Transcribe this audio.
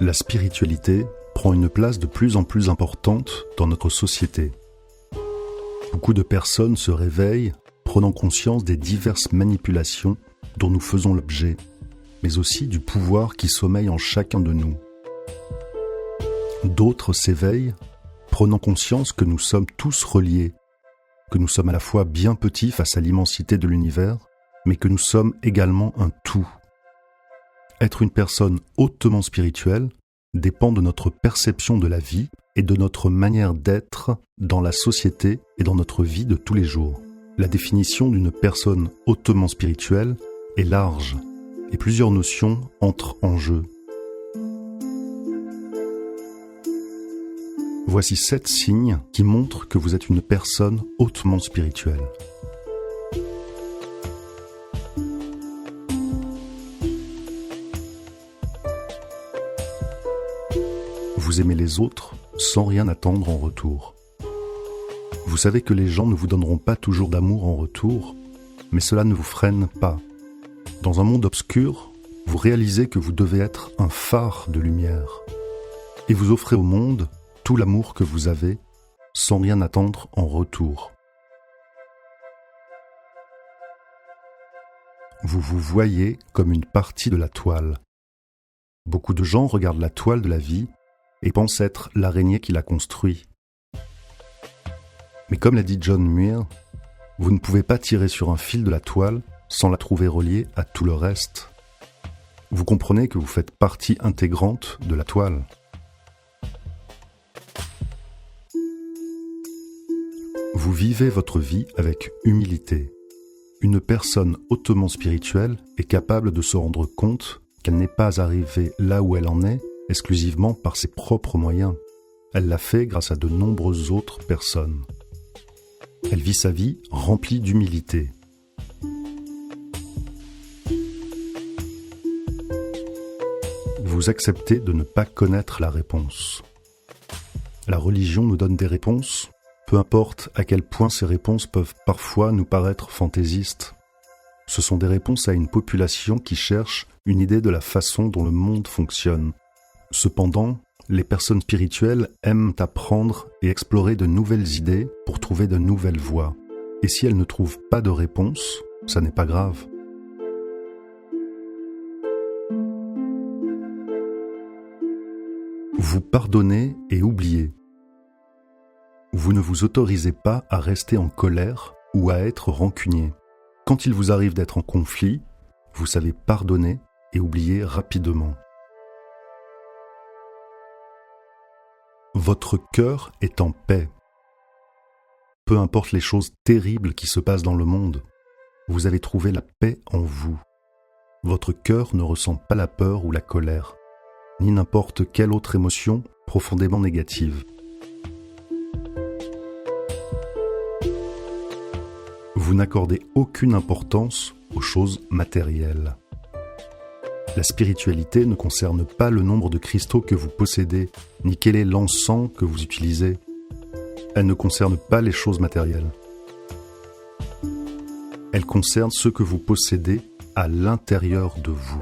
La spiritualité prend une place de plus en plus importante dans notre société. Beaucoup de personnes se réveillent, prenant conscience des diverses manipulations dont nous faisons l'objet, mais aussi du pouvoir qui sommeille en chacun de nous. D'autres s'éveillent, prenant conscience que nous sommes tous reliés, que nous sommes à la fois bien petits face à l'immensité de l'univers, mais que nous sommes également un tout. Être une personne hautement spirituelle dépend de notre perception de la vie et de notre manière d'être dans la société et dans notre vie de tous les jours. La définition d'une personne hautement spirituelle est large et plusieurs notions entrent en jeu. Voici 7 signes qui montrent que vous êtes une personne hautement spirituelle. Vous aimez les autres sans rien attendre en retour. Vous savez que les gens ne vous donneront pas toujours d'amour en retour, mais cela ne vous freine pas. Dans un monde obscur, vous réalisez que vous devez être un phare de lumière. Et vous offrez au monde tout l'amour que vous avez, sans rien attendre en retour. Vous vous voyez comme une partie de la toile. Beaucoup de gens regardent la toile de la vie et pensent être l'araignée qui la construit. Mais comme l'a dit John Muir, vous ne pouvez pas tirer sur un fil de la toile sans la trouver reliée à tout le reste. Vous comprenez que vous faites partie intégrante de la toile. Vous vivez votre vie avec humilité. Une personne hautement spirituelle est capable de se rendre compte qu'elle n'est pas arrivée là où elle en est exclusivement par ses propres moyens. Elle l'a fait grâce à de nombreuses autres personnes. Elle vit sa vie remplie d'humilité. Vous acceptez de ne pas connaître la réponse. La religion nous donne des réponses, peu importe à quel point ces réponses peuvent parfois nous paraître fantaisistes. Ce sont des réponses à une population qui cherche une idée de la façon dont le monde fonctionne. Cependant, les personnes spirituelles aiment apprendre et explorer de nouvelles idées pour trouver de nouvelles voies. Et si elles ne trouvent pas de réponse, ça n'est pas grave. Vous pardonnez et oubliez. Vous ne vous autorisez pas à rester en colère ou à être rancunier. Quand il vous arrive d'être en conflit, vous savez pardonner et oublier rapidement. Votre cœur est en paix. Peu importe les choses terribles qui se passent dans le monde, vous avez trouvé la paix en vous. Votre cœur ne ressent pas la peur ou la colère, ni n'importe quelle autre émotion profondément négative. Vous n'accordez aucune importance aux choses matérielles. La spiritualité ne concerne pas le nombre de cristaux que vous possédez, ni quel est l'encens que vous utilisez. Elle ne concerne pas les choses matérielles. Elle concerne ce que vous possédez à l'intérieur de vous.